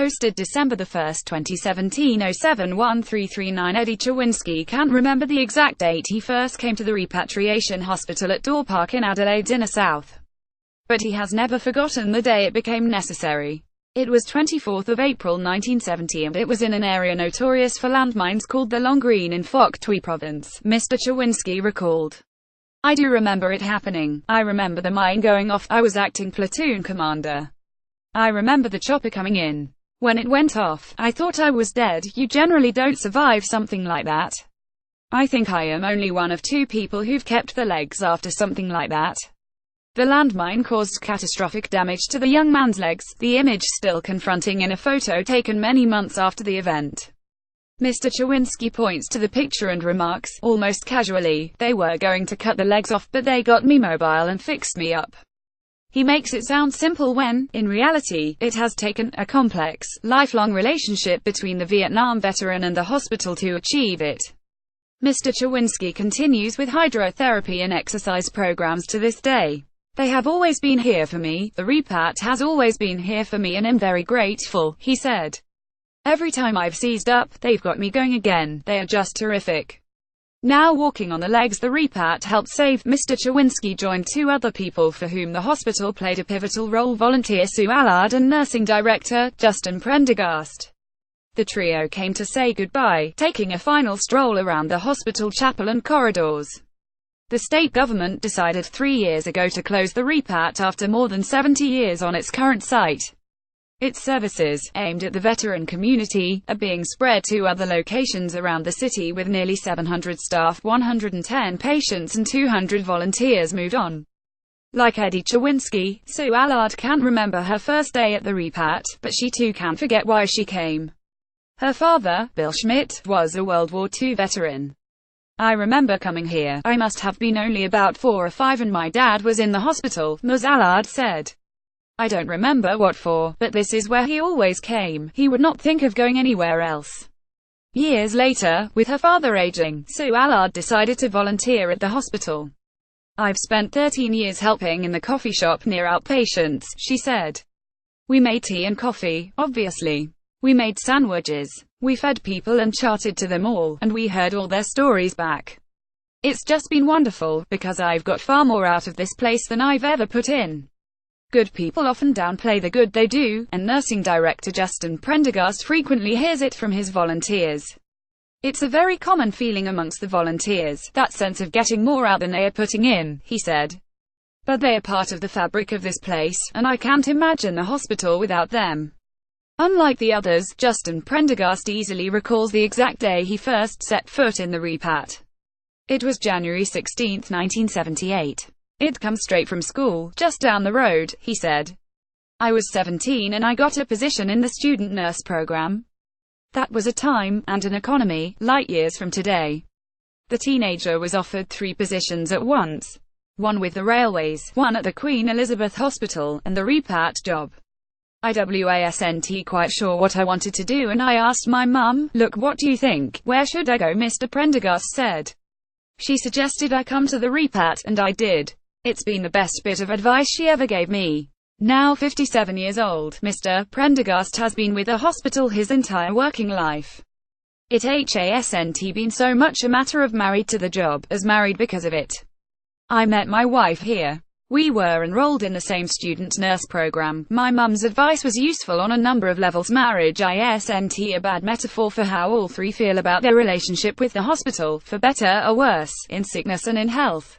posted December 1, 2017 071339. Eddie Chawinski can't remember the exact date he first came to the repatriation hospital at Door Park in Adelaide's inner south, but he has never forgotten the day it became necessary. It was 24th of April 1970 and it was in an area notorious for landmines called the Long Green in Phok Tui province, Mr. Chawinski recalled. I do remember it happening. I remember the mine going off. I was acting platoon commander. I remember the chopper coming in. When it went off, I thought I was dead. You generally don't survive something like that. I think I am only one of 2 people who've kept their legs after something like that. The landmine caused catastrophic damage to the young man's legs, the image still confronting in a photo taken many months after the event. Mr. Chawinski points to the picture and remarks, almost casually, they were going to cut the legs off, but they got me mobile and fixed me up. He makes it sound simple when, in reality, it has taken a complex, lifelong relationship between the Vietnam veteran and the hospital to achieve it. Mr. Chawinski continues with hydrotherapy and exercise programs to this day. They have always been here for me, the repat has always been here for me and I'm very grateful, he said. Every time I've seized up, they've got me going again, they are just terrific. Now walking on the legs the repat helped save, Mr. Chawinski joined 2 other people for whom the hospital played a pivotal role, volunteer Sue Allard and nursing director, Justin Prendergast. The trio came to say goodbye, taking a final stroll around the hospital chapel and corridors. The state government decided 3 years ago to close the repat after more than 70 years on its current site. Its services, aimed at the veteran community, are being spread to other locations around the city with nearly 700 staff, 110 patients and 200 volunteers moved on. Like Eddie Chawinski, Sue Allard can't remember her first day at the repat, but she too can't forget why she came. Her father, Bill Schmidt, was a World War II veteran. I remember coming here, I must have been only about 4 or 5 and my dad was in the hospital, Ms. Allard said. I don't remember what for, but this is where he always came, he would not think of going anywhere else. Years later, with her father aging, Sue Allard decided to volunteer at the hospital. I've spent 13 years helping in the coffee shop near outpatients, she said. We made tea and coffee, obviously. We made sandwiches. We fed people and chatted to them all, and we heard all their stories back. It's just been wonderful, because I've got far more out of this place than I've ever put in. Good people often downplay the good they do, and nursing director Justin Prendergast frequently hears it from his volunteers. It's a very common feeling amongst the volunteers, that sense of getting more out than they are putting in, he said. But they are part of the fabric of this place, and I can't imagine the hospital without them. Unlike the others, Justin Prendergast easily recalls the exact day he first set foot in the repat. It was January 16, 1978. I'd come straight from school, just down the road, he said. I was 17 and I got a position in the student nurse program. That was a time, and an economy, light years from today. The teenager was offered 3 positions at once. One with the railways, one at the Queen Elizabeth Hospital, and the repat job. I wasn't quite sure what I wanted to do and I asked my mum, look, what do you think, where should I go? Mr. Prendergast said. She suggested I come to the repat, and I did. It's been the best bit of advice she ever gave me. Now 57 years old, Mr. Prendergast has been with the hospital his entire working life. It hasn't been so much a matter of married to the job, as married because of it. I met my wife here. We were enrolled in the same student nurse program. My mum's advice was useful on a number of levels. Marriage isn't a bad metaphor for how all 3 feel about their relationship with the hospital, for better or worse, in sickness and in health.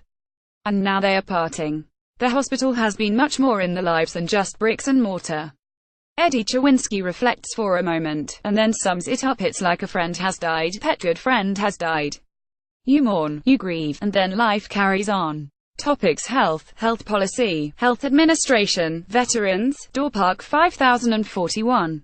And now they are parting. The hospital has been much more in their lives than just bricks and mortar. Eddie Chawinski reflects for a moment, and then sums it up. It's like a friend has died, pet good friend has died. You mourn, you grieve, and then life carries on. Topics: health, health policy, health administration, veterans, Door Park 5041.